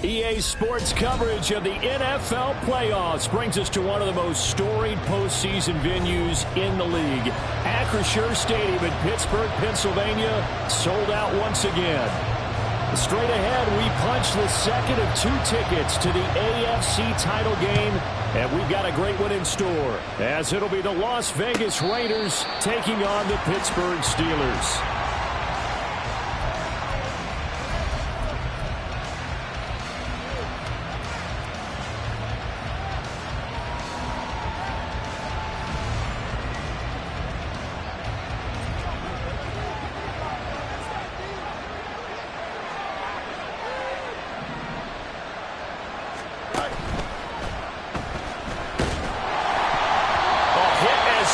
EA Sports coverage of the NFL playoffs brings us to one of the most storied postseason venues in the league. Acrisure Stadium in Pittsburgh, Pennsylvania, sold out once again. Straight ahead, we punch the second of 2 tickets to the AFC title game, and we've got a great one in store, as it'll be the Las Vegas Raiders taking on the Pittsburgh Steelers.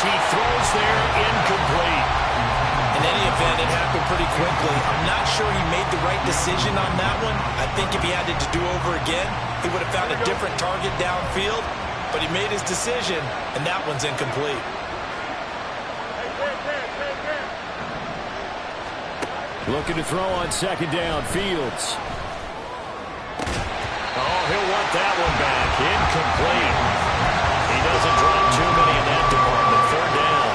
He throws there, incomplete. In any event, it happened pretty quickly. I'm not sure he made the right decision on that one. I think if he had it to do over again, he would have found a different target downfield. But he made his decision, and that one's incomplete. Looking to throw on second down, Fields. Oh, he'll want that one back. Incomplete. He doesn't drop too many in that department. Third down.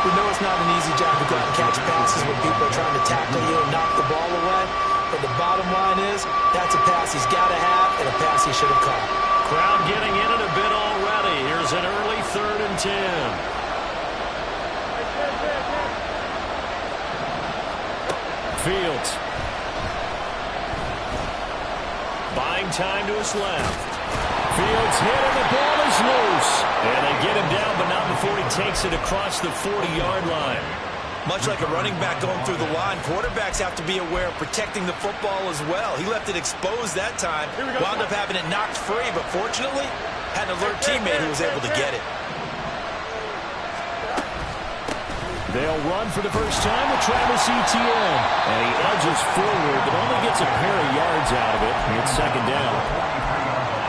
We know it's not an easy job to go out and catch passes when people are trying to tackle you and knock the ball away. But the bottom line is, that's a pass he's got to have and a pass he should have caught. Crowd getting in it a bit already. Here's an early 3rd and 10. Fields. Buying time to his left. Fields hit and the ball is loose. And they get him down, but not before he takes it across the 40-yard line. Much like a running back going through the line, quarterbacks have to be aware of protecting the football as well. He left it exposed that time, wound up having it knocked free, but fortunately, had an alert teammate who was able to get it. They'll run for the first time with Travis Etienne. And he edges forward, but only gets a pair of yards out of it. It's second down.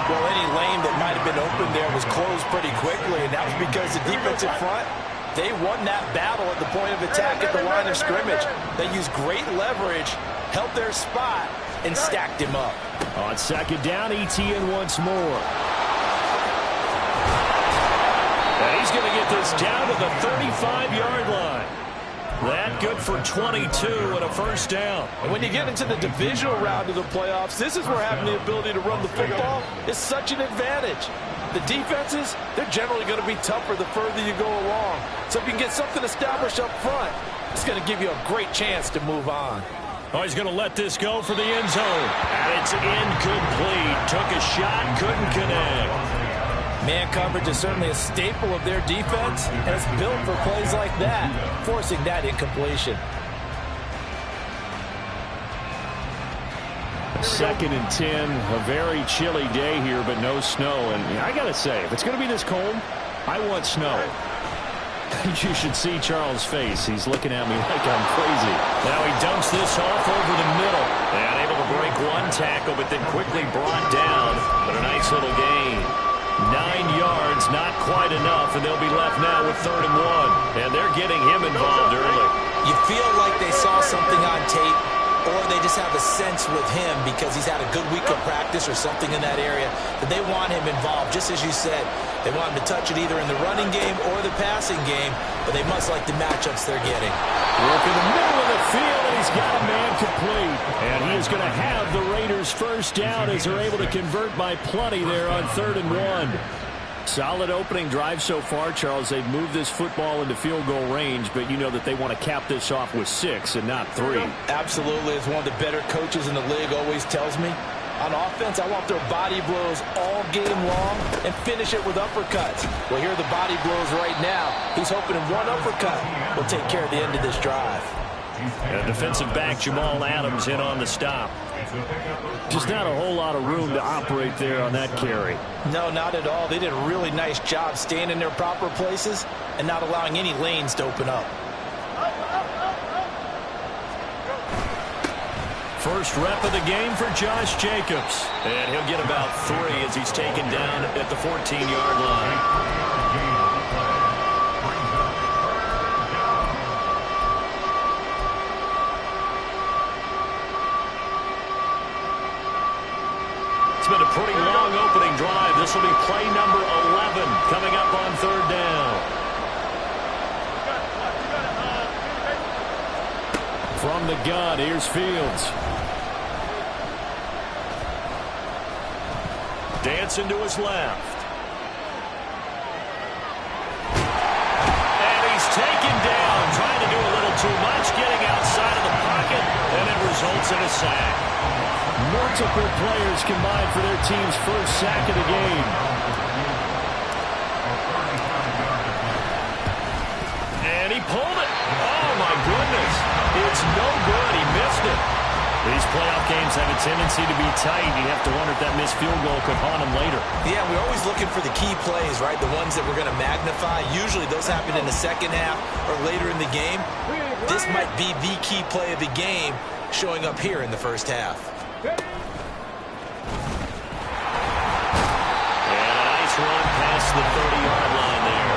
Well, any lane that might have been open there was closed pretty quickly, and that was because the defensive front, they won that battle at the point of attack at the line of scrimmage. They used great leverage, held their spot, and stacked him up. On second down, Etienne once more. And he's going to get this down to the 35-yard line. That good for 22 and a first down. And when you get into the divisional round of the playoffs, this is where having the ability to run the football is such an advantage. The defenses, they're generally going to be tougher the further you go along. So if you can get something established up front, it's going to give you a great chance to move on. Oh, he's going to let this go for the end zone. And it's incomplete. Took a shot, couldn't connect. Man coverage is certainly a staple of their defense, and it's built for plays like that, forcing that incompletion. 2nd and 10, a very chilly day here, but no snow. And I got to say, if it's going to be this cold, I want snow. You should see Charles' face. He's looking at me like I'm crazy. Now he dumps this off over the middle. And able to break one tackle, but then quickly brought down. But a nice little gain. 9 yards, not quite enough, and they'll be left now with 3rd and 1. And they're getting him involved early. You feel like they saw something on tape, or they just have a sense with him because he's had a good week of practice or something in that area that they want him involved. Just as you said, they want him to touch it either in the running game or the passing game, but they must like the matchups they're getting. Work in the middle of the field, and he's got a man complete. And he is going to have the Raiders first down as they're able to convert by plenty there on 3rd and 1. Solid opening drive so far, Charles. They've moved this football into field goal range, but you know that they want to cap this off with 6 and not 3. Absolutely. As one of the better coaches in the league always tells me, on offense, I want their body blows all game long and finish it with uppercuts. Well, here are the body blows right now. He's hoping in one uppercut will take care of the end of this drive. And defensive back Jamal Adams in on the stop. Just not a whole lot of room to operate there on that carry. No, not at all. They did a really nice job staying in their proper places and not allowing any lanes to open up. First rep of the game for Josh Jacobs. And he'll get about 3 as he's taken down at the 14-yard line. It's been a pretty long opening drive. This will be play number 11 coming up on 3rd down. From the gun, here's Fields. Dancing to his left. And he's taken down, trying to do a little too much, getting outside of the pocket, and it results in a sack. Multiple players combined for their team's first sack of the game. And he pulled it. Oh, my goodness. It's no good. He missed it. These playoff games have a tendency to be tight. You have to wonder if that missed field goal could haunt him later. Yeah, we're always looking for the key plays, right? The ones that we're going to magnify. Usually those happen in the second half or later in the game. This might be the key play of the game showing up here in the first half. And a nice run past the 30-yard line there.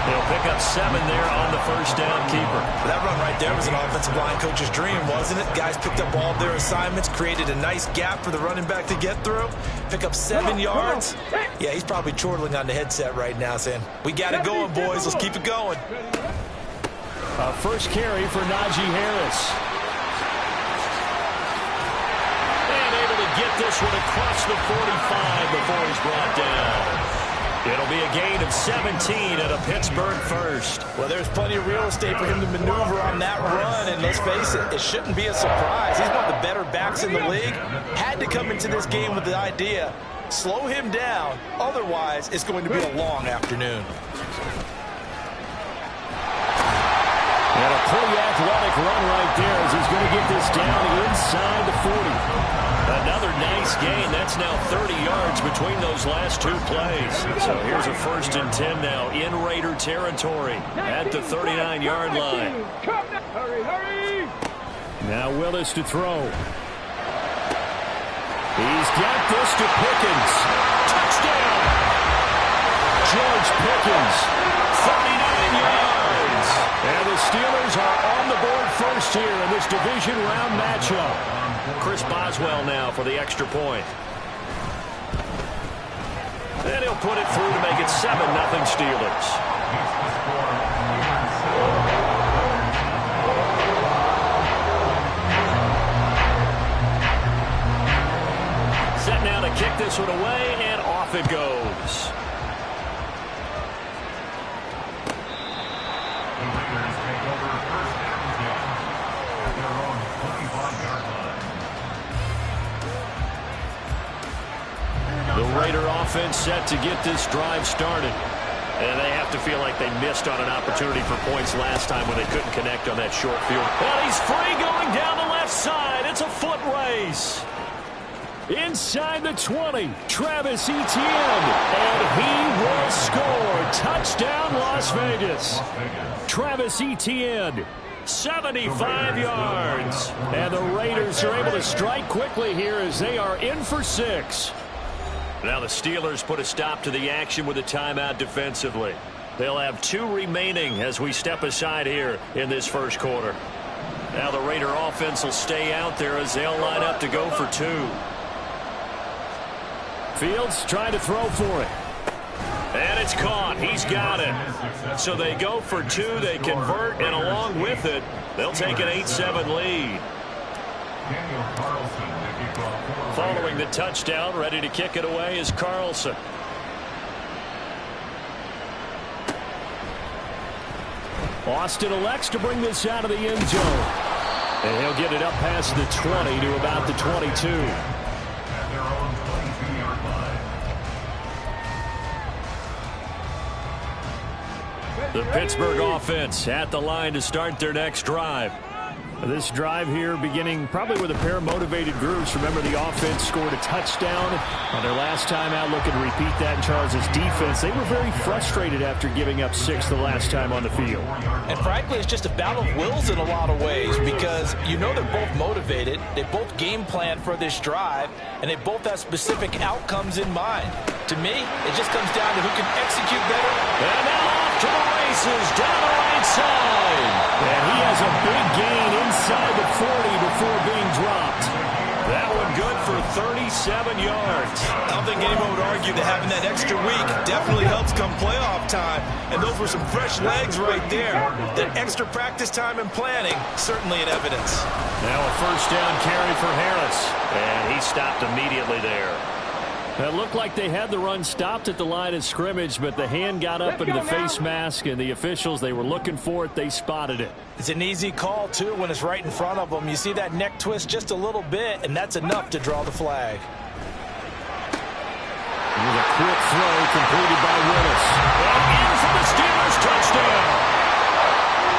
They'll pick up 7 there on the first down keeper. That run right there was an offensive line coach's dream, wasn't it? Guys picked up all of their assignments, created a nice gap for the running back to get through, pick up 7 yards. Yeah, he's probably chortling on the headset right now saying, we got it going, boys. Let's keep it going. First carry for Najee Harris. And able to get this one across the 45 before he's brought down. It'll be a gain of 17 at a Pittsburgh first. Well, there's plenty of real estate for him to maneuver on that run, and let's face it, it shouldn't be a surprise. He's one of the better backs in the league. Had to come into this game with the idea, slow him down, otherwise it's going to be a long afternoon. And a pretty athletic run right there as he's going to get this down inside the 40. Another nice gain. That's now 30 yards between those last 2 plays. So here's a 1st and 10 now in Raider territory at the 39-yard line. Now Willis to throw. He's got this to Pickens. Touchdown! George Pickens, 39 yards. And the Steelers are on the board first here in this division round matchup. Chris Boswell now for the extra point. And he'll put it through to make it 7-0 Steelers. Set now to kick this one away, and off it goes. The Raider offense set to get this drive started. And they have to feel like they missed on an opportunity for points last time when they couldn't connect on that short field. And he's free going down the left side. It's a foot race. Inside the 20, Travis Etienne. And he will score. Touchdown, Las Vegas. Travis Etienne, 75 yards. And the Raiders are able to strike quickly here as they are in for 6. Now the Steelers put a stop to the action with a timeout defensively. They'll have 2 remaining as we step aside here in this first quarter. Now the Raider offense will stay out there as they'll line up to go for 2. Fields trying to throw for it. And it's caught. He's got it. So they go for 2. They convert, and along with it, they'll take an 8-7 lead. Following the touchdown, ready to kick it away is Carlson. Austin elects to bring this out of the end zone. And he'll get it up past the 20 to about the 22. The Pittsburgh offense at the line to start their next drive. This drive here beginning probably with a pair of motivated groups. Remember, the offense scored a touchdown on their last time out, looking to repeat that in Charles' defense. They were very frustrated after giving up 6 the last time on the field. And frankly, it's just a battle of wills in a lot of ways because you know they're both motivated. They both game plan for this drive, and they both have specific outcomes in mind. To me, it just comes down to who can execute better. And now off to the races down the right side. And he has a big gain inside the 40 before being dropped. That one good for 37 yards. I don't think anyone would argue that having that extra week definitely helps come playoff time. And those were some fresh legs right there. That extra practice time and planning, certainly in evidence. Now a first down carry for Harris. And he stopped immediately there. It looked like they had the run stopped at the line of scrimmage, but the hand got up into the face mask, and the officials, they were looking for it. They spotted it. It's an easy call, too, when it's right in front of them. You see that neck twist just a little bit, and that's enough to draw the flag. With a quick throw completed by Willis. And in for the Steelers touchdown.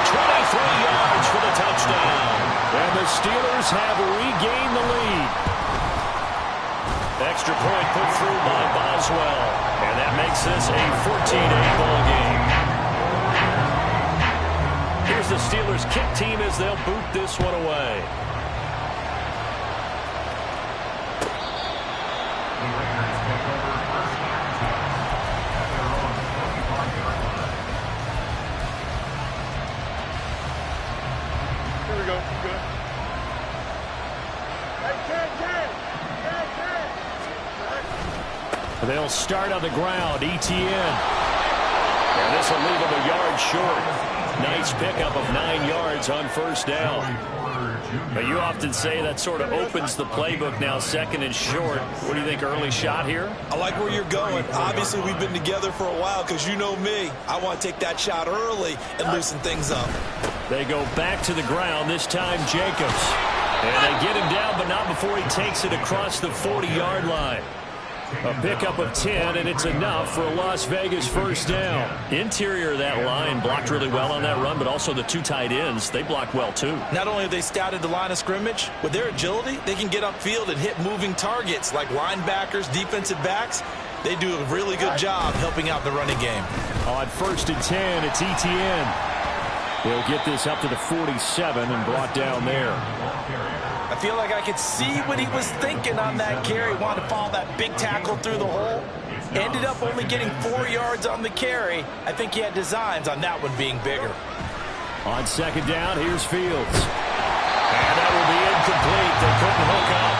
23 yards for the touchdown. And the Steelers have regained the lead. Extra point put through by Boswell. And that makes this a 14-8 ball game. Here's the Steelers kick team as they'll boot this one away. Here we go. Good. They'll start on the ground. ETN. And this will leave them a yard short. Nice pickup of 9 yards on first down. But you often say that sort of opens the playbook now, second and short. What do you think, early shot here? I like where you're going. Obviously, we've been together for a while because you know me. I want to take that shot early and loosen things up. They go back to the ground, this time Jacobs. And they get him down, but not before he takes it across the 40-yard line. A pickup of 10, and it's enough for a Las Vegas first down. Interior of that line blocked really well on that run, but also the two tight ends, they blocked well too. Not only have they scouted the line of scrimmage, with their agility, they can get upfield and hit moving targets like linebackers, defensive backs. They do a really good job helping out the running game. On first and 10, it's ETN. He'll get this up to the 47 and brought down there. I feel like I could see what he was thinking on that carry. Wanted to follow that big tackle through the hole. Ended up only getting 4 yards on the carry. I think he had designs on that one being bigger. On second down, here's Fields. And that will be incomplete. They couldn't hook up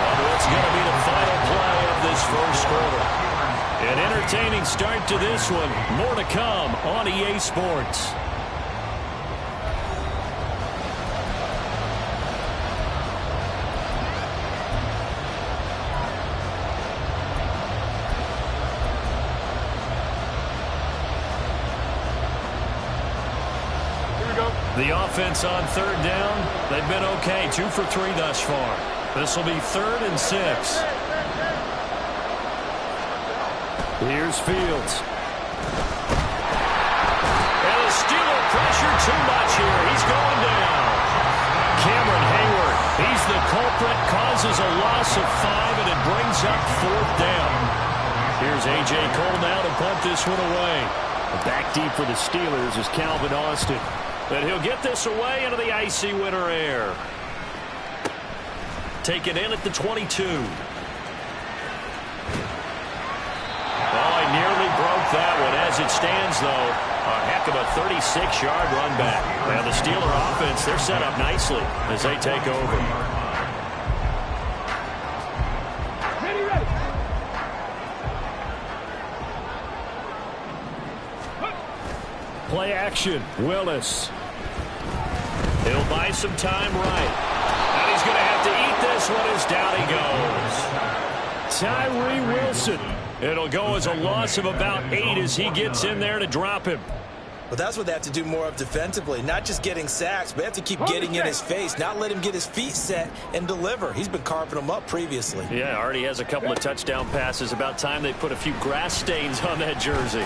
on what's going to be the final play of this first quarter. An entertaining start to this one. More to come on EA Sports. The offense on third down, they've been okay. 2 for 3 thus far. This will be 3rd and 6. Here's Fields. And the Steeler pressure too much here. He's going down. Cameron Hayward, he's the culprit, causes a loss of 5, and it brings up 4th down. Here's A.J. Cole now to punt this one away. Back deep for the Steelers is Calvin Austin. But he'll get this away into the icy winter air. Taken in at the 22. Oh, he nearly broke that one. As it stands, though, a heck of a 36-yard run back. Now the Steeler offense, they're set up nicely as they take over. Play action, Willis. He'll buy some time right. And he's going to have to eat this one as down he goes. Tyree Wilson. It'll go as a loss of about 8 as he gets in there to drop him. But that's what they have to do more of defensively. Not just getting sacks, but they have to keep getting in his face. Not let him get his feet set and deliver. He's been carving them up previously. Yeah, already has a couple of touchdown passes. About time they put a few grass stains on that jersey.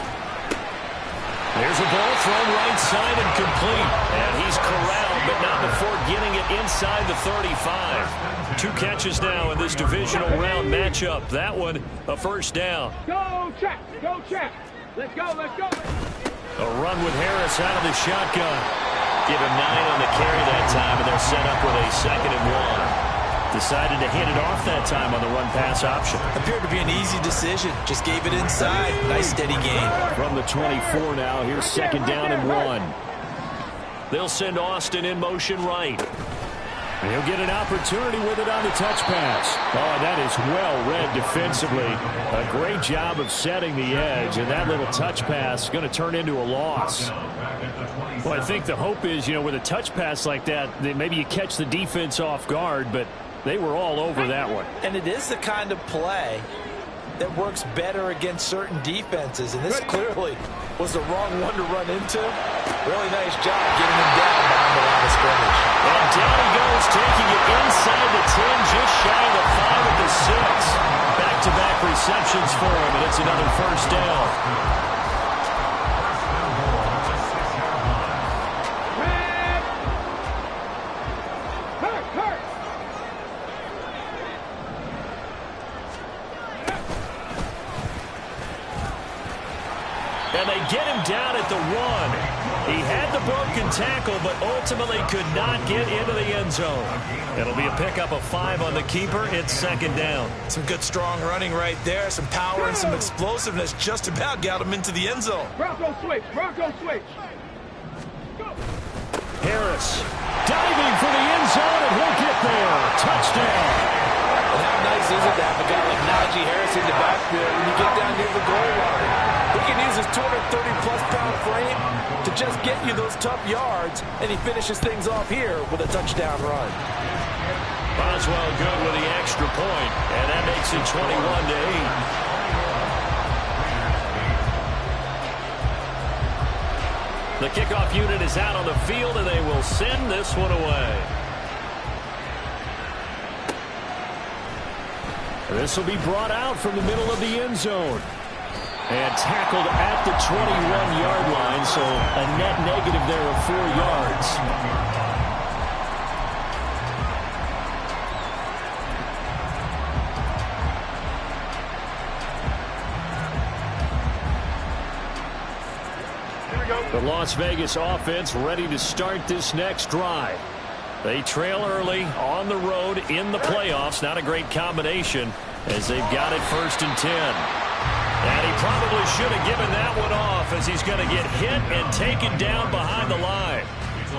There's a ball thrown right side and complete. And he's corralled, but not before getting it inside the 35. 2 catches now in this divisional round matchup. That one, a first down. Go check, go check. Let's go, let's go. A run with Harris out of the shotgun. Give him 9 on the carry that time, and they're set up with a 2nd and 1. Decided to hand it off that time on the run-pass option. Appeared to be an easy decision. Just gave it inside. Nice steady gain. From the 24 now, here's 2nd down and 1. They'll send Austin in motion right. And he'll get an opportunity with it on the touch pass. Oh, that is well read defensively. A great job of setting the edge, and that little touch pass is going to turn into a loss. Well, I think the hope is, with a touch pass like that, maybe you catch the defense off guard, but they were all over that one. And it is the kind of play that works better against certain defenses, and this clearly was the wrong one to run into. Really nice job getting him down behind the line of scrimmage. And down he goes, taking it inside the 10, just shy of the 5 at the 6. Back-to-back receptions for him, and it's another first down. And they get him down at the 1. He had the broken tackle, but ultimately could not get into the end zone. It'll be a pickup of 5 on the keeper. It's 2nd down. Some good strong running right there. Some power and some explosiveness just about got him into the end zone. Bronco switch, Bronco switch. Go. Harris diving for the end zone, and he'll get there. Touchdown. And how nice is it to have a guy like Najee Harris in the backfield when you get down near the goal line? He can use his 230-plus pound frame to just get you those tough yards, and he finishes things off here with a touchdown run. Boswell good with the extra point, and that makes it 21-8. The kickoff unit is out on the field, and they will send this one away. This will be brought out from the middle of the end zone. And tackled at the 21-yard line, so a net negative there of 4 yards. The Las Vegas offense ready to start this next drive. They trail early on the road in the playoffs. Not a great combination as they've got it 1st and 10. And he probably should have given that one off as he's going to get hit and taken down behind the line.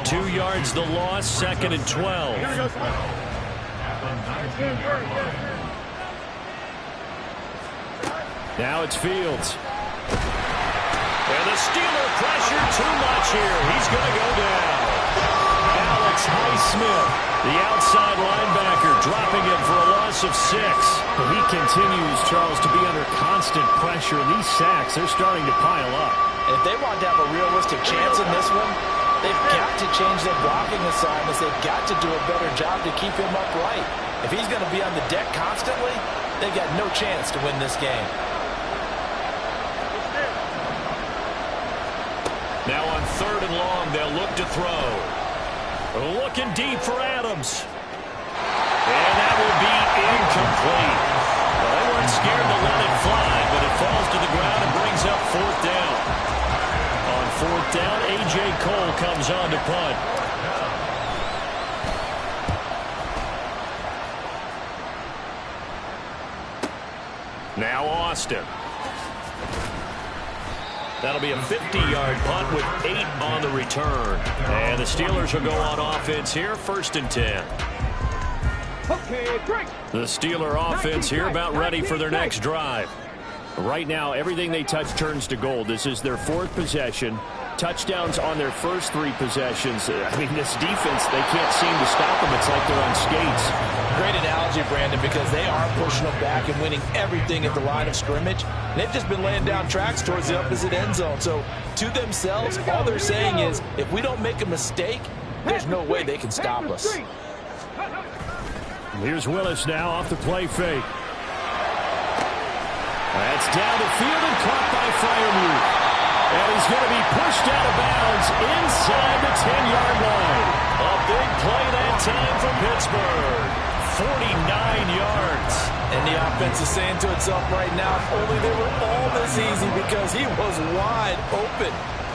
2 yards the loss, 2nd and 12. Now it's Fields. And the Steeler pressure too much here. He's going to go down. Alex Highsmith, the outside linebacker, dropping him for a loss of 6. But he continues, Charles, to be under constant pressure. These sacks, they're starting to pile up. If they want to have a realistic chance in this one, they've got to change their blocking assignments. They've got to do a better job to keep him upright. If he's going to be on the deck constantly, they've got no chance to win this game. Now on 3rd and long, they'll look to throw. Looking deep for Adams. And that will be incomplete. Well, they weren't scared to let it fly, but it falls to the ground and brings up 4th down. On 4th down, A.J. Cole comes on to punt. Now Austin. That'll be a 50-yard punt with 8 on the return. And the Steelers will go on offense here, 1st and 10. Okay, break. The Steeler offense here about ready for their next drive. Right now, everything they touch turns to gold. This is their 4th possession. Touchdowns on their first 3 possessions. I mean, this defense, they can't seem to stop them. It's like they're on skates. Great analogy, Brandon, because they are pushing them back and winning everything at the line of scrimmage. And they've just been laying down tracks towards the opposite end zone. So, to themselves, all they're saying is, if we don't make a mistake, there's no way they can stop us. Here's Willis now off the play fake. That's down the field and caught by Freiermuth. And he's going to be pushed out of bounds inside the 10-yard line. A big play that time for Pittsburgh. 49 yards. And the offense is saying to itself right now, if only they were all this easy, because he was wide open.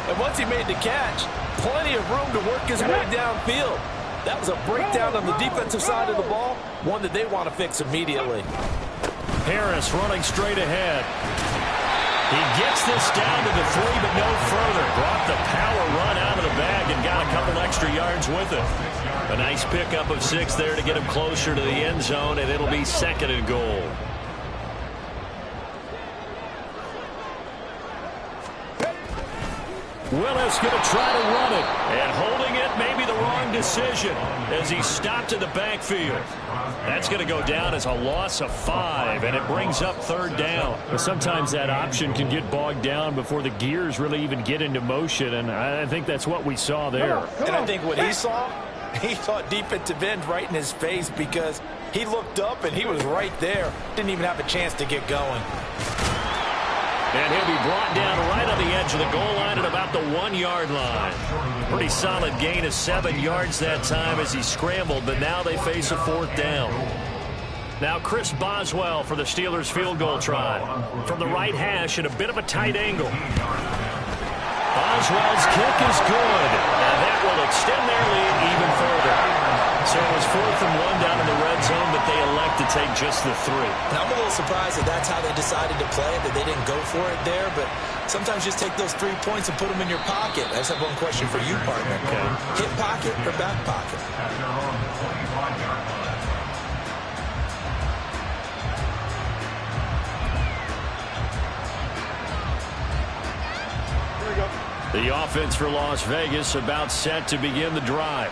And once he made the catch, plenty of room to work his way downfield. That was a breakdown on the defensive side of the ball, one that they want to fix immediately. Harris running straight ahead. He gets this down to the 3, but no further. Brought the power run out of the bag and got a couple extra yards with it. A nice pickup of 6 there to get him closer to the end zone, and it'll be 2nd and goal. Willis going to try to run it, and holding it may be the wrong decision as he stopped in the backfield. That's going to go down as a loss of 5, and it brings up 3rd down. But sometimes that option can get bogged down before the gears really even get into motion, and I think that's what we saw there. And I think what he saw, he thought defensive end right in his face, because he looked up and he was right there. Didn't even have a chance to get going. And he'll be brought down right on the edge of the goal line at about the 1-yard line. Pretty solid gain of 7 yards that time as he scrambled, but now they face a 4th down. Now Chris Boswell for the Steelers field goal try. From the right hash at a bit of a tight angle. Boswell's kick is good, and that will extend their lead even further. So it was 4th and 1 down in the red zone, but they elect to take just the 3. Now, I'm a little surprised that that's how they decided to play it, that they didn't go for it there, but sometimes just take those 3 points and put them in your pocket. I just have one question for you, partner. Okay. Hip pocket or back pocket? The offense for Las Vegas about set to begin the drive.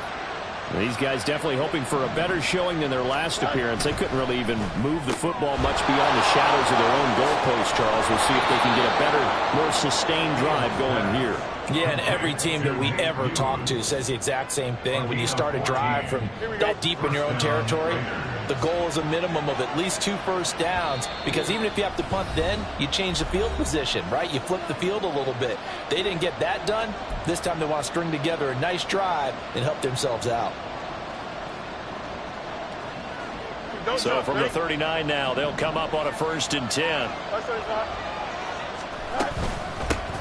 These guys definitely hoping for a better showing than their last appearance. They couldn't really even move the football much beyond the shadows of their own goalpost, Charles. We'll see if they can get a better, more sustained drive going here. Yeah, and every team that we ever talk to says the exact same thing. When you start a drive from that deep in your own territory, the goal is a minimum of at least 2 first downs, because even if you have to punt then, you change the field position, right? You flip the field a little bit. They didn't get that done. This time they want to string together a nice drive and help themselves out. So from the 39 now, they'll come up on a 1st and 10.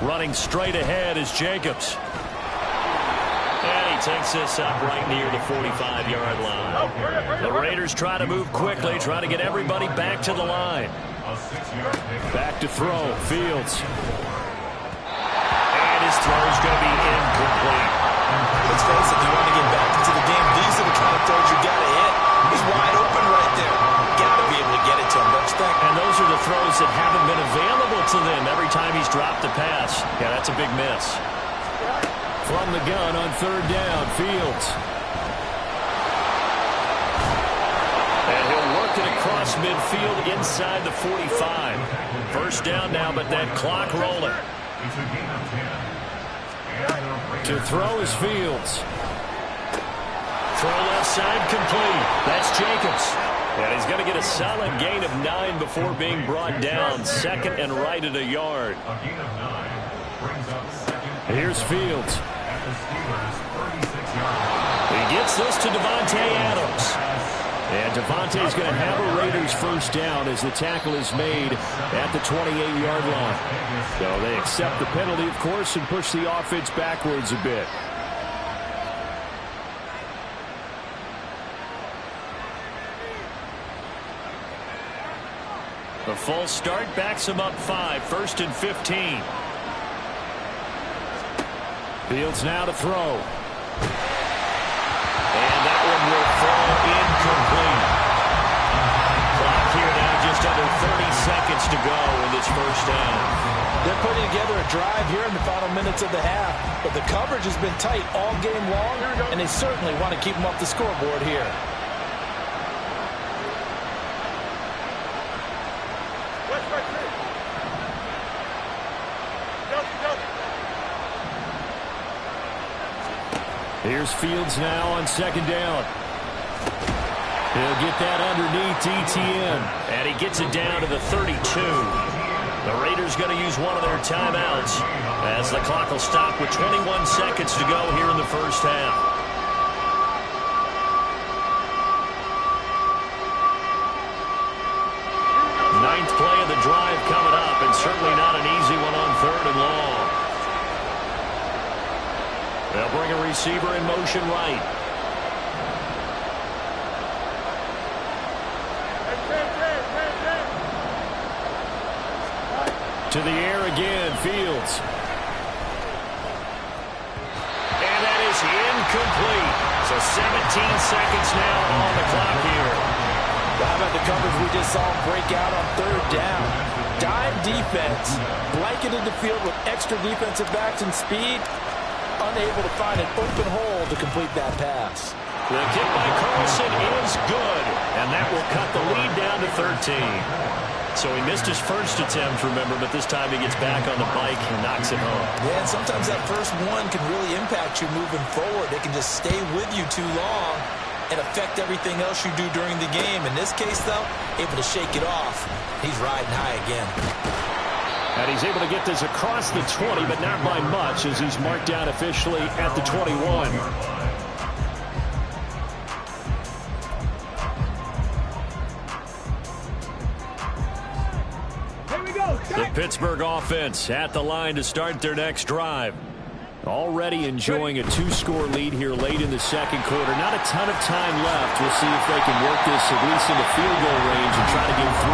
Running straight ahead is Jacobs. And he takes this up right near the 45-yard line. The Raiders try to move quickly, try to get everybody back to the line. Back to throw, Fields. And his throw's going to be incomplete. Let's face it, if you want to get back into the game, these are the kind of throws you got to hit. He's wide open right there. Got to be able to get it to him, don't you think? And those are the throws that haven't been available to them every time he's dropped a pass. Yeah, that's a big miss. From the gun on 3rd down, Fields. And he'll work it across midfield inside the 45. 1st down now, but that clock rolling. To throw is Fields. Throw left side complete. That's Jacobs. And he's going to get a solid gain of 9 before being brought down. 2nd and right at a yard. Here's Fields. He gets this to Devontae Adams. And Devontae's going to have a Raiders 1st down as the tackle is made at the 28-yard line. So they accept the penalty, of course, and push the offense backwards a bit. The false start backs him up 5, 1st and 15. Fields now to throw. And that one will fall incomplete. Clock here now, just under 30 seconds to go in this 1st down. They're putting together a drive here in the final minutes of the half, but the coverage has been tight all game long, and they certainly want to keep them off the scoreboard here. Here's Fields now on 2nd down. He'll get that underneath ETN. And he gets it down to the 32. The Raiders going to use one of their timeouts as the clock will stop with 21 seconds to go here in the first half. Ninth play of the drive coming up, and certainly not an easy one on 3rd and long. They'll bring a receiver in motion right. To the air again, Fields. And that is incomplete. So 17 seconds now on the clock here. Well, how about the coverage we just saw break out on 3rd down? Dime defense, blanketed the field with extra defensive backs and speed, unable to find an open hole to complete that pass. The kick by Carlson is good, and that will cut the lead down to 13. So he missed his first attempt, remember, but this time he gets back on the bike and knocks it home. Yeah, and sometimes that first one can really impact you moving forward. It can just stay with you too long and affect everything else you do during the game. In this case, though, able to shake it off. He's riding high again. And he's able to get this across the 20, but not by much, as he's marked down officially at the 21. The Pittsburgh offense at the line to start their next drive. Already enjoying a 2-score lead here late in the second quarter. Not a ton of time left. We'll see if they can work this at least in the field goal range and try to get 3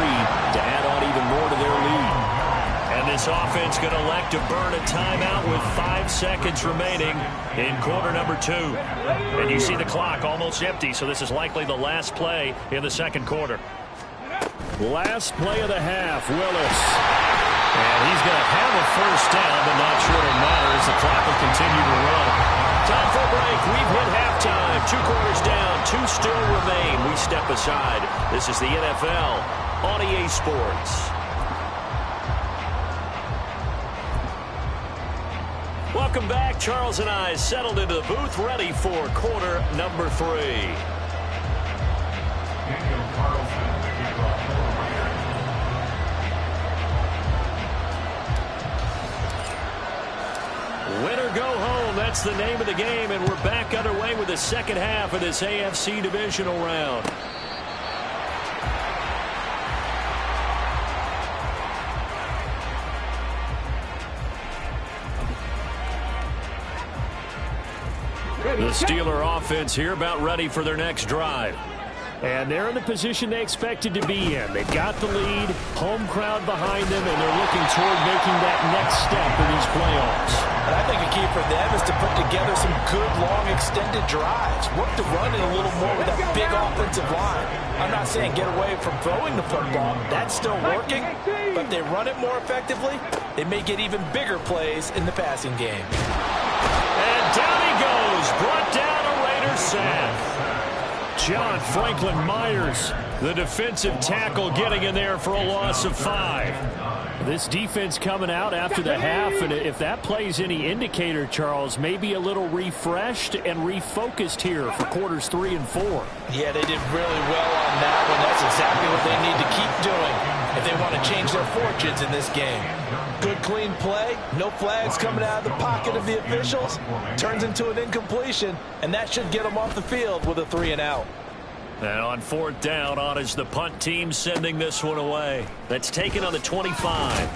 to add on even more to their lead. And this offense going to elect to burn a timeout with 5 seconds remaining in quarter number 2. And you see the clock almost empty, so this is likely the last play in the second quarter. Last play of the half, Willis. And he's going to have a first down, but not sure it'll matter as the clock will continue to run. Time for a break. We've hit halftime. 2 quarters down, 2 still remain. We step aside. This is the NFL on EA Sports. Welcome back. Charles and I settled into the booth, ready for quarter number 3. Win or go home, that's the name of the game, and we're back underway with the second half of this AFC divisional round. The Steeler offense here about ready for their next drive. And they're in the position they expected to be in. They've got the lead, home crowd behind them, and they're looking toward making that next step in these playoffs. And I think a key for them is to put together some good, long, extended drives. Work the run in a little more with that big offensive line. I'm not saying get away from throwing the football. That's still working. But if they run it more effectively, they may get even bigger plays in the passing game. And down he goes. Brought down a Raider sack. John Franklin Myers, the defensive tackle, getting in there for a loss of 5. This defense coming out after the half, and if that plays any indicator, Charles, maybe a little refreshed and refocused here for quarters 3 and 4. Yeah, they did really well on that one. That's exactly what they need to keep doing if they want to change their fortunes in this game. Good, clean play. No flags coming out of the pocket of the officials. Turns into an incompletion, and that should get them off the field with a 3 and out. And on 4th down, on is the punt team sending this one away. That's taken on the 25.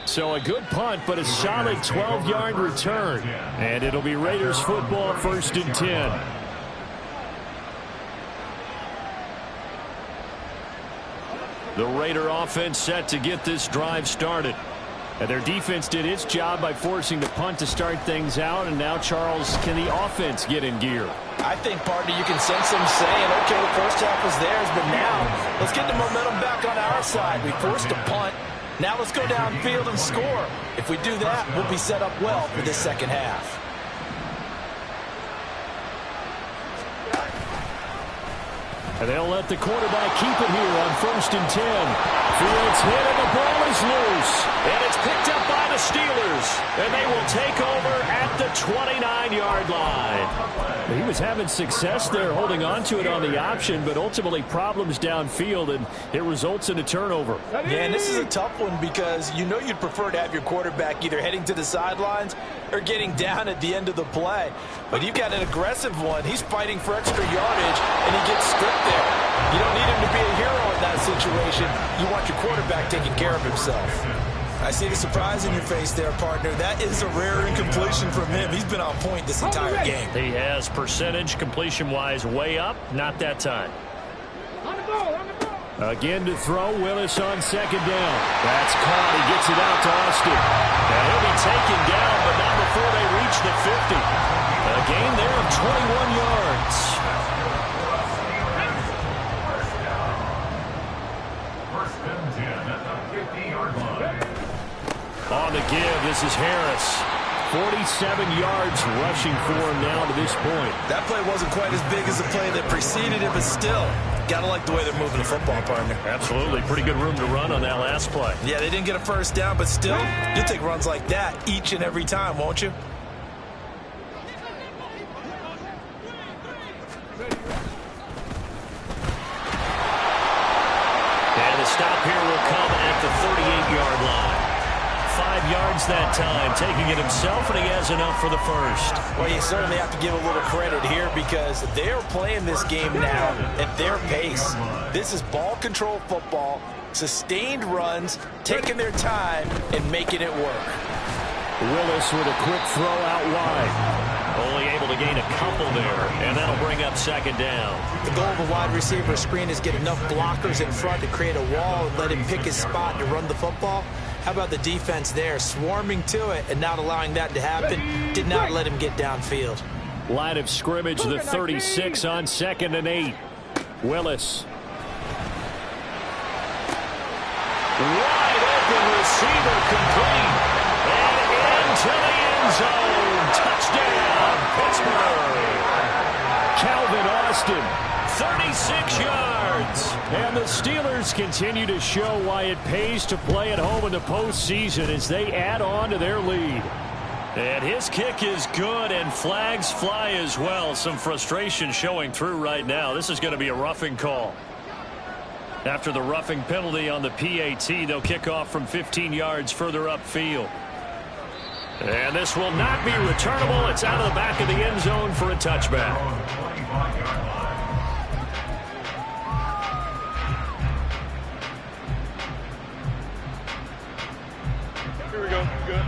So a good punt, but a solid 12-yard return. And it'll be Raiders football, 1st and 10. The Raider offense set to get this drive started. And their defense did its job by forcing the punt to start things out. And now, Charles, can the offense get in gear? I think, partner, you can sense them saying, okay, the first half was theirs, but now let's get the momentum back on our side. We forced a punt. Now let's go downfield and score. If we do that, we'll be set up well for this second half. And they'll let the quarterback keep it here on 1st and 10. Fields hit and the ball is loose. And it's picked up by the Steelers, and they will take over at the 29-yard line. He was having success there holding on to it on the option, but ultimately problems downfield, and it results in a turnover. Yeah, and this is a tough one because you know you'd prefer to have your quarterback either heading to the sidelines or getting down at the end of the play. But you've got an aggressive one. He's fighting for extra yardage, and he gets stripped there. You don't need him to be a hero in that situation. You want your quarterback taking care of himself. I see the surprise in your face there, partner. That is a rare incompletion from him. He's been on point this entire game. He has percentage completion-wise way up. Not that time. On the ball, on the ball. Again to throw. Willis on second down. That's caught. He gets it out to Austin. And he'll be taken down, but not before they reach the 50. A gain there of 21 yards. On the give, this is Harris. 47 yards rushing for him now to this point. That play wasn't quite as big as the play that preceded it, but still, got to like the way they're moving the football, partner. Absolutely. Pretty good room to run on that last play. Yeah, they didn't get a first down, but still, you'll take runs like that each and every time, won't you? And the stop here will come at the 38-yard line. 5 yards that time, taking it himself, and he has enough for the first. Well, you certainly have to give a little credit here because they're playing this game now at their pace. This is ball control football, sustained runs, taking their time, and making it work. Willis with a quick throw out wide. Only able to gain a couple there, and that'll bring up second down. The goal of a wide receiver screen is get enough blockers in front to create a wall and let him pick his spot to run the football. How about the defense there, swarming to it and not allowing that to happen? Did not let him get downfield. Line of scrimmage, the 36 on 2nd and 8. Willis. Wide open receiver complete. And into the end zone. Touchdown, Pittsburgh. Calvin Austin. 36 yards. And the Steelers continue to show why it pays to play at home in the postseason as they add on to their lead. And his kick is good, and flags fly as well. Some frustration showing through right now. This is going to be a roughing call. After the roughing penalty on the PAT, they'll kick off from 15 yards further upfield. And this will not be returnable. It's out of the back of the end zone for a touchback. Here we go. Good.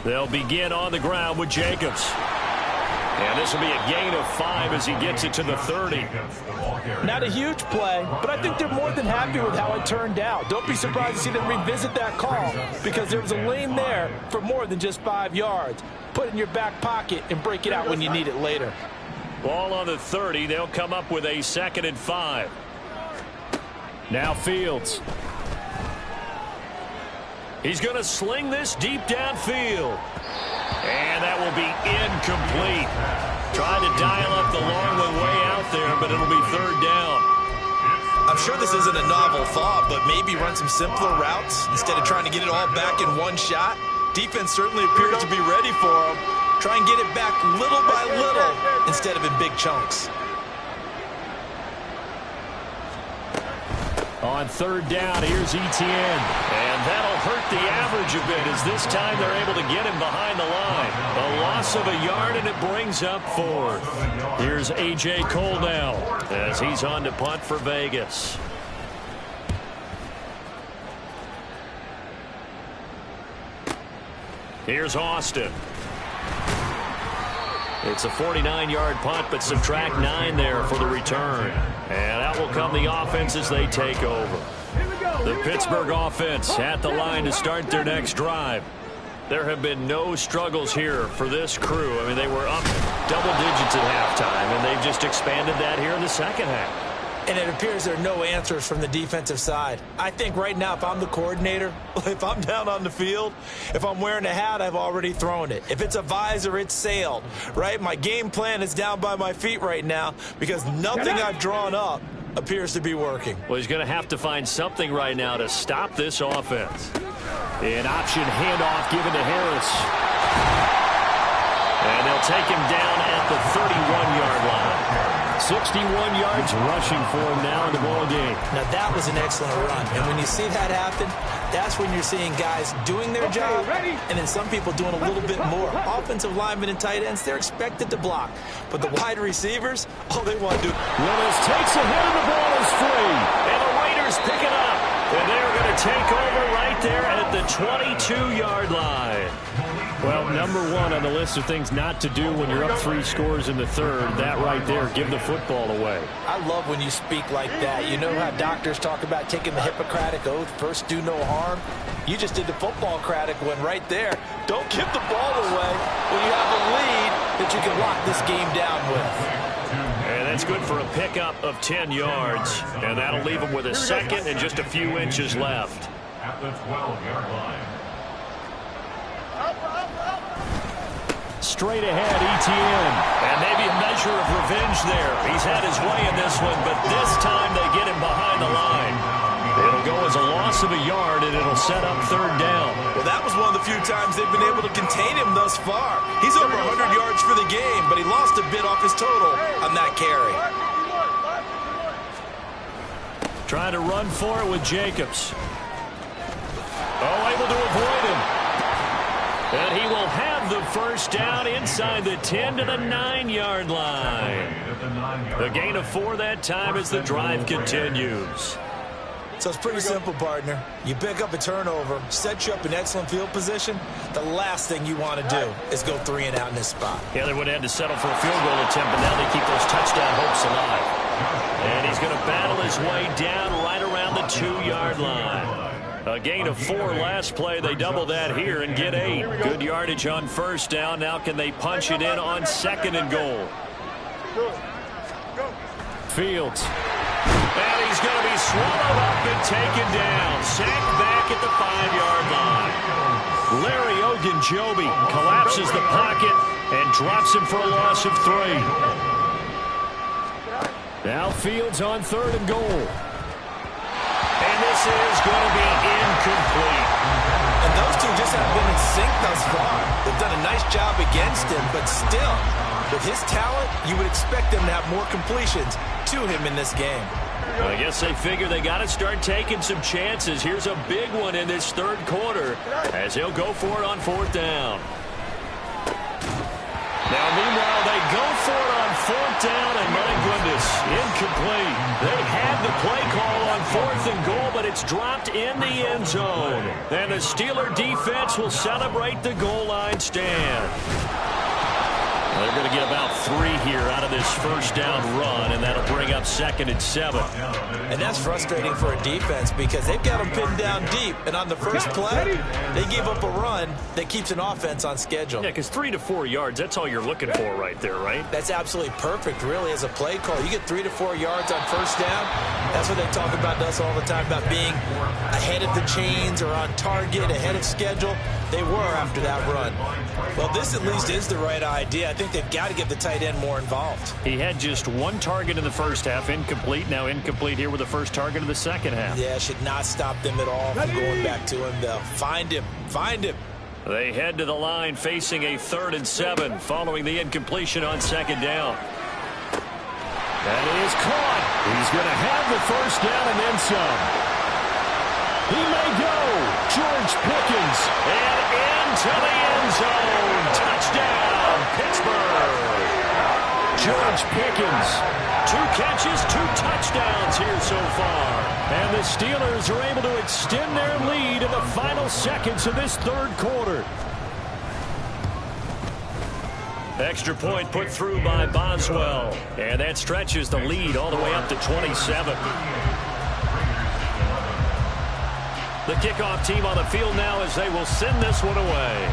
They'll begin on the ground with Jacobs. And this will be a gain of 5 as he gets it to the 30. Not a huge play, but I think they're more than happy with how it turned out. Don't be surprised to see them revisit that call because there was a lane there for more than just 5 yards. Put it in your back pocket and break it out when you need it later. Ball on the 30. They'll come up with a 2nd and 5. Now Fields. He's going to sling this deep downfield. And that will be incomplete. Trying to dial up the long way out there, but it'll be 3rd down. I'm sure this isn't a novel thought, but maybe run some simpler routes instead of trying to get it all back in one shot. Defense certainly appears to be ready for him. Try and get it back little by little instead of in big chunks. On 3rd down, here's Etienne. And that'll hurt the average a bit as this time they're able to get him behind the line. A loss of a yard, and it brings up 4th. Here's A.J. Cole now as he's on to punt for Vegas. Here's Austin. It's a 49-yard punt, but subtract 9 there for the return. And out will come the offense as they take over. The Pittsburgh offense at the line to start their next drive. There have been no struggles here for this crew. I mean, they were up double digits at halftime, and they've just expanded that here in the second half. And it appears there are no answers from the defensive side. I think right now, if I'm the coordinator, if I'm down on the field, if I'm wearing a hat, I've already thrown it. If it's a visor, it's sailed, right? My game plan is down by my feet right now because nothing I've drawn up appears to be working. Well, he's going to have to find something right now to stop this offense. An option handoff given to Harris. And they'll take him down at the 31-yard line. 61 yards rushing for him now in the ball game. Now, that was an excellent run. And when you see that happen, that's when you're seeing guys doing their job and then some people doing a little bit more. Offensive linemen and tight ends, they're expected to block. But the wide receivers, all they want to do. Willis takes a hit and the ball is free. And the Raiders pick it up. And they're going to take over right there at the 22-yard line. Well, number one on the list of things not to do when you're up 3 scores in the third, that right there, give the football away. I love when you speak like that. You know how doctors talk about taking the Hippocratic Oath, first do no harm? You just did the football-cratic one right there. Don't give the ball away when you have a lead that you can lock this game down with. And that's good for a pickup of 10 yards. And that'll leave them with a second and just a few inches left. At the 12-yard line. Straight ahead, Etienne. And maybe a measure of revenge there. He's had his way in this one, but this time they get him behind the line. It'll go as a loss of a yard, and it'll set up third down. Well, that was one of the few times they've been able to contain him thus far. He's over 100 yards for the game, but he lost a bit off his total on that carry. Trying to run for it with Jacobs. Oh, able to avoid him. And he will have the first down inside the 10 to the 9-yard line. A gain of 4 that time as the drive continues. So it's pretty simple, partner. You pick up a turnover, set you up in excellent field position. The last thing you want to do is go 3 and out in this spot. Yeah, they would have had to settle for a field goal attempt, but now they keep those touchdown hopes alive. And he's going to battle his way down right around the 2-yard line. A gain of 4 last play. They double that here and get 8. Good yardage on first down. Now can they punch it in on 2nd and goal? Fields. And he's going to be swallowed up and taken down. Sacked back at the 5-yard line. Larry Ogunjobi collapses the pocket and drops him for a loss of 3. Now Fields on 3rd and goal. And this is going to be incomplete. And those two just have been in sync thus far. They've done a nice job against him, but still, with his talent, you would expect them to have more completions to him in this game. I guess they figure they got to start taking some chances. Here's a big one in this 3rd quarter as he'll go for it on 4th down. Now, meanwhile, they go for it on 4th down, and my goodness, incomplete. They had the play call on 4th and goal, but it's dropped in the end zone. And the Steeler defense will celebrate the goal line stand. They're going to get about 3 here out of this first down run, and that'll bring up 2nd and 7. And that's frustrating for a defense because they've got them pinned down deep, and on the first play, they give up a run that keeps an offense on schedule. Yeah, because 3 to 4 yards, that's all you're looking for right there, right? That's absolutely perfect, really, as a play call. You get 3 to 4 yards on first down. That's what they talk about to us all the time, about being ahead of the chains or on target, ahead of schedule. They were after that run. Well, this at least is the right idea. I think they've got to get the tight end more involved. He had just 1 target in the first half, incomplete. Now incomplete here with the first target of the second half. Yeah, should not stop them at all from going back to him, though. Find him. Find him. They head to the line facing a 3rd and 7 following the incompletion on 2nd down. That is caught. He's going to have the first down and then some. He may go. George Pickens. And into the end zone. Touchdown, Pittsburgh. George Pickens. 2 catches, 2 touchdowns here so far. And the Steelers are able to extend their lead in the final seconds of this 3rd quarter. Extra point put through by Boswell. And that stretches the lead all the way up to 27. The kickoff team on the field now as they will send this one away.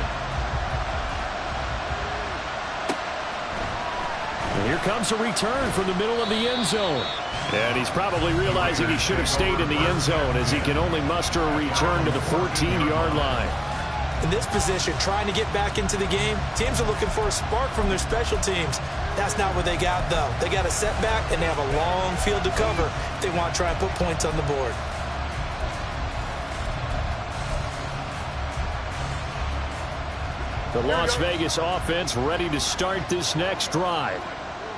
And here comes a return from the middle of the end zone. And he's probably realizing he should have stayed in the end zone as he can only muster a return to the 14-yard line. In this position, trying to get back into the game, teams are looking for a spark from their special teams. That's not what they got, though. They got a setback, and they have a long field to cover if they want to try and put points on the board. The Las Vegas offense ready to start this next drive.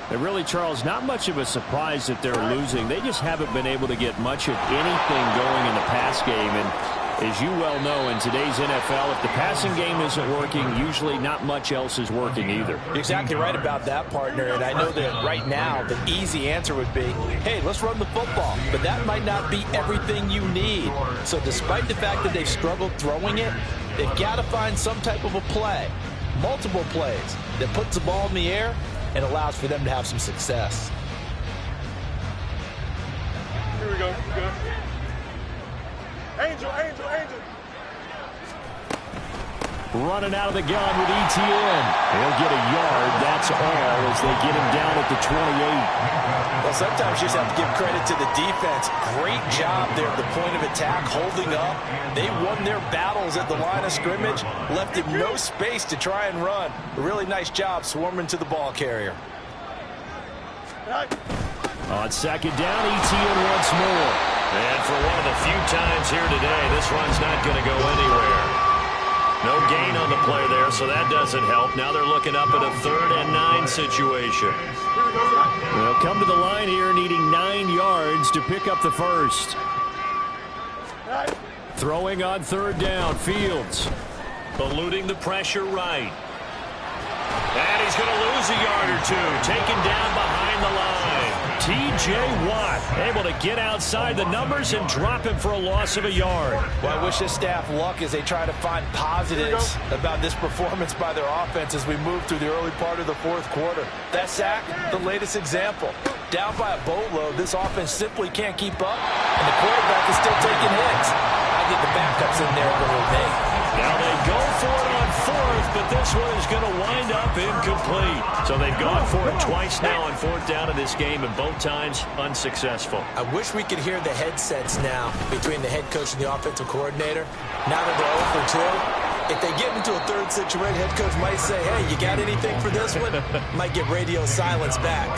And really, Charles, not much of a surprise that they're losing. They just haven't been able to get much of anything going in the pass game. And as you well know, in today's NFL, if the passing game isn't working, usually not much else is working either. You're exactly right about that, partner. And I know that right now the easy answer would be, hey, let's run the football. But that might not be everything you need. So despite the fact that they've struggled throwing it, they've got to find some type of a play, multiple plays, that puts the ball in the air and allows for them to have some success. Here we go. Good. Angel, Angel, Angel. Running out of the gun with ETN. He'll get a yard, that's all, as they get him down at the 28. Well, sometimes you just have to give credit to the defense. Great job there at the point of attack, holding up. They won their battles at the line of scrimmage, left him no space to try and run. A really nice job swarming to the ball carrier. On second down, ETN once more. And for one of the few times here today, this run's not going to go anywhere. No gain on the play there, so that doesn't help. Now they're looking up at a 3rd and 9 situation. They'll come to the line here needing 9 yards to pick up the first. Throwing on 3rd down, Fields. Eluding the pressure right. And he's going to lose a yard or two. Taken down behind the line. T.J. Watt able to get outside the numbers and drop him for a loss of a yard. Well, I wish this staff luck as they try to find positives about this performance by their offense as we move through the early part of the 4th quarter. That sack, the latest example. Down by a boatload, this offense simply can't keep up, and the quarterback is still taking hits. I think the backup's in there with me. Now they go for it on 4th, but this one is going to wind up incomplete. So they've gone for it twice now on 4th down in this game, and both times unsuccessful. I wish we could hear the headsets now between the head coach and the offensive coordinator. Now that they're 0 for 2, if they get into a 3rd situation, head coach might say, hey, you got anything for this one? Might get radio silence back.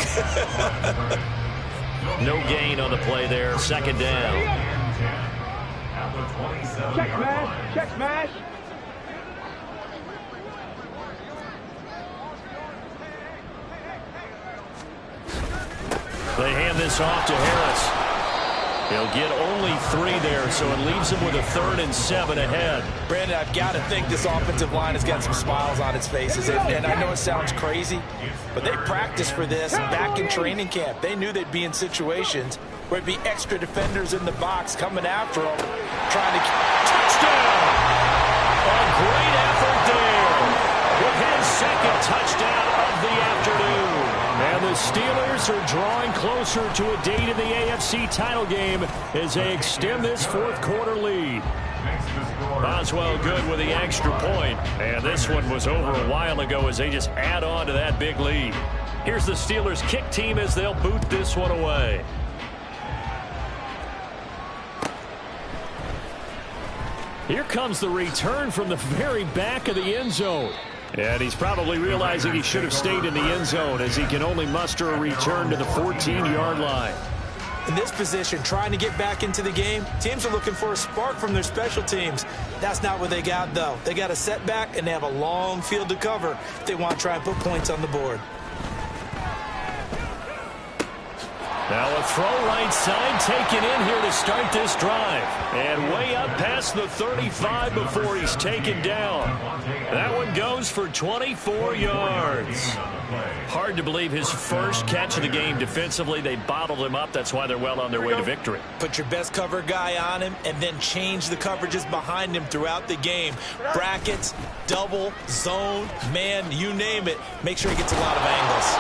No gain on the play there. 2nd down. Check smash, check smash. They hand this off to Harris. He'll get only 3 there, so it leaves him with a 3rd and 7 ahead. Brandon, I've got to think this offensive line has got some smiles on its faces. And I know it sounds crazy, but they practiced for this back in training camp. They knew they'd be in situations where it'd be extra defenders in the box coming after them, trying to... Touchdown! A great effort there with his 2nd touchdown of the afternoon. And the Steelers are drawing closer to a date in the AFC title game as they extend this 4th quarter lead. Boswell good with the extra point. And this one was over a while ago as they just add on to that big lead. Here's the Steelers kick team as they'll boot this one away. Here comes the return from the very back of the end zone. And he's probably realizing he should have stayed in the end zone as he can only muster a return to the 14-yard line. In this position, trying to get back into the game, teams are looking for a spark from their special teams. That's not what they got, though. They got a setback, and they have a long field to cover if they want to try and put points on the board. Now a throw right side taken in here to start this drive. And way up past the 35 before he's taken down. That one goes for 24 yards. Hard to believe his first catch of the game defensively. They bottled him up. That's why they're well on their way to victory. Put your best cover guy on him and then change the coverages behind him throughout the game. Brackets, double, zone, man, you name it. Make sure he gets a lot of angles.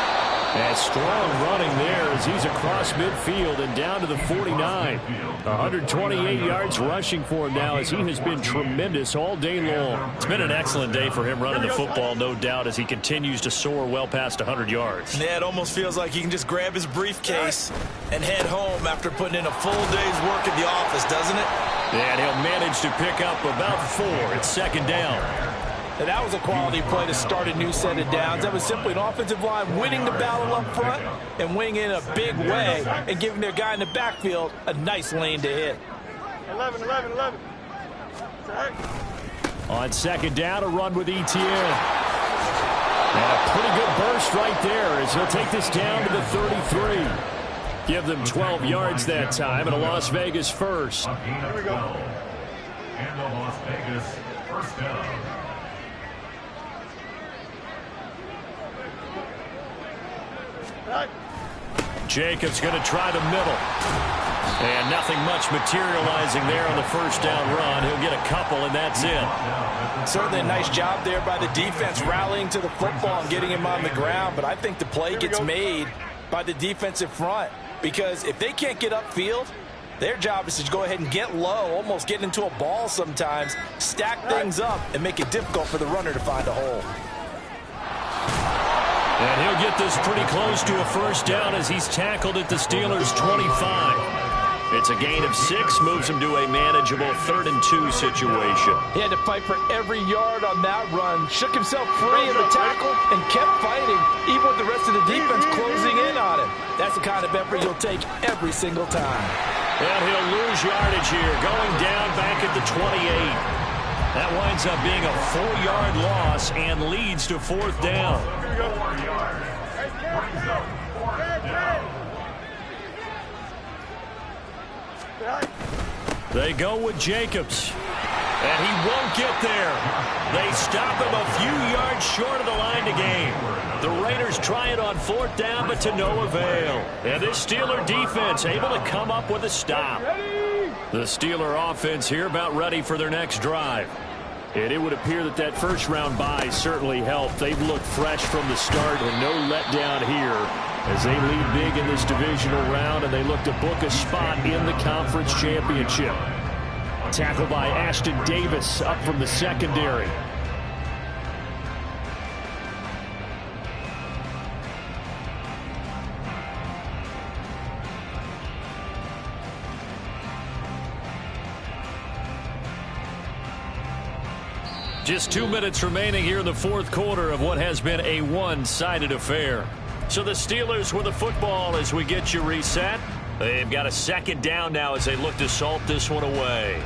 And strong running there as he's across midfield and down to the 49. 128 yards rushing for him now as he has been tremendous all day long. It's been an excellent day for him running the football, no doubt, as he continues to soar well past 100 yards. Yeah, it almost feels like he can just grab his briefcase and head home after putting in a full day's work at the office, doesn't it? And he'll manage to pick up about 4. It's second down. And that was a quality play to start a new set of downs. That was simply an offensive line winning the battle up front and winning in a big way and giving their guy in the backfield a nice lane to hit. 11. On second down, a run with ETN. And a pretty good burst right there as he'll take this down to the 33. Give them 12 yards that time and a Las Vegas first. Here we go. And the Las Vegas first down. Jacobs going to try the middle. And nothing much materializing there on the first down run. He'll get a couple, and that's it. Certainly a nice job there by the defense rallying to the football and getting him on the ground. But I think the play gets made by the defensive front. Because if they can't get upfield, their job is to go ahead and get low, almost get into a ball sometimes, stack things up, and make it difficult for the runner to find a hole. And he'll get this pretty close to a first down as he's tackled at the Steelers' 25. It's a gain of 6, moves him to a manageable 3rd and 2 situation. He had to fight for every yard on that run, shook himself free of the tackle, and kept fighting, even with the rest of the defense closing in on him. That's the kind of effort you'll take every single time. And he'll lose yardage here, going down back at the 28. That winds up being a 4-yard loss and leads to 4th down. 4 yards. Brings up 4th down. They go with Jacobs. And he won't get there. They stop him a few yards short of the line to gain. The Raiders try it on 4th down, but to no avail. And this Steeler defense able to come up with a stop. The Steeler offense here about ready for their next drive. And it would appear that that first-round bye certainly helped. They've looked fresh from the start and no letdown here as they lead big in this divisional round and they look to book a spot in the conference championship. Tackled by Ashton Davis up from the secondary. Just 2 minutes remaining here in the 4th quarter of what has been a one-sided affair. So the Steelers with the football as we get you reset. They've got a second down now as they look to salt this one away.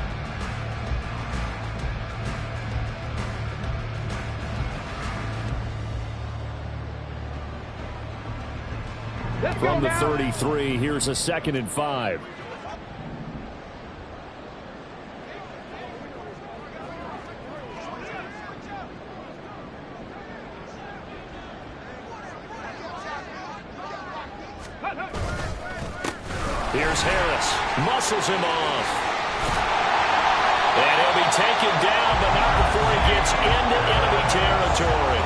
From the 33, here's a 2nd and 5. Here's Harris. Muscles him off. And he'll be taken down, but not before he gets into enemy territory.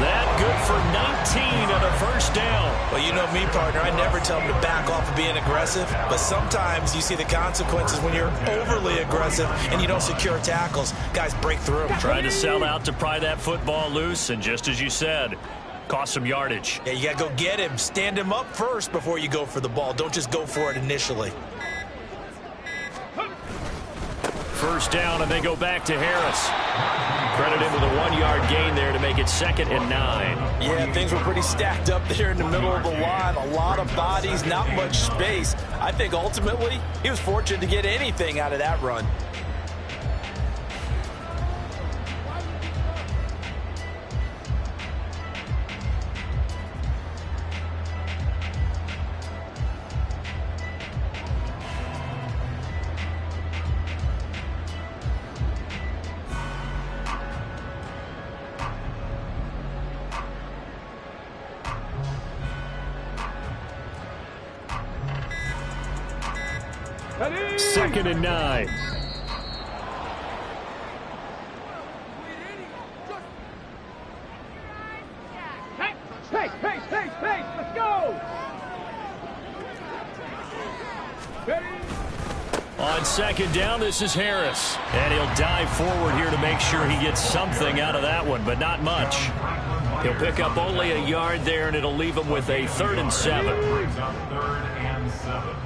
That good for 19 on a first down. Well, you know me, partner. I never tell them to back off of being aggressive, but sometimes you see the consequences when you're overly aggressive and you don't secure tackles. Guys break through. Trying to sell out to pry that football loose, and just as you said, cost some yardage. Yeah, you got to go get him. Stand him up first before you go for the ball. Don't just go for it initially. First down, and they go back to Harris. Credit him with a 1-yard gain there to make it 2nd and 9. Yeah, things were pretty stacked up there in the middle of the line. A lot of bodies, not much space. I think ultimately he was fortunate to get anything out of that run. Ready? 2nd and 9. Pace, pace, pace, pace, let's go! Ready? On 2nd down, this is Harris. And he'll dive forward here to make sure he gets something out of that one, but not much. He'll pick up only a yard there, and it'll leave him with a 3rd and 7. Brings up 3rd and 7.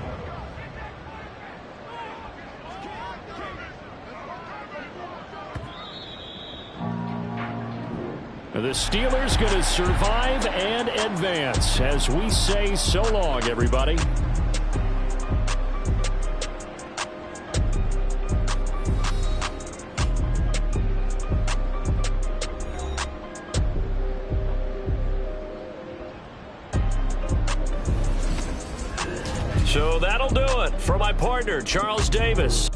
The Steelers going to survive and advance as we say so long, everybody. So that'll do it for my partner, Charles Davis.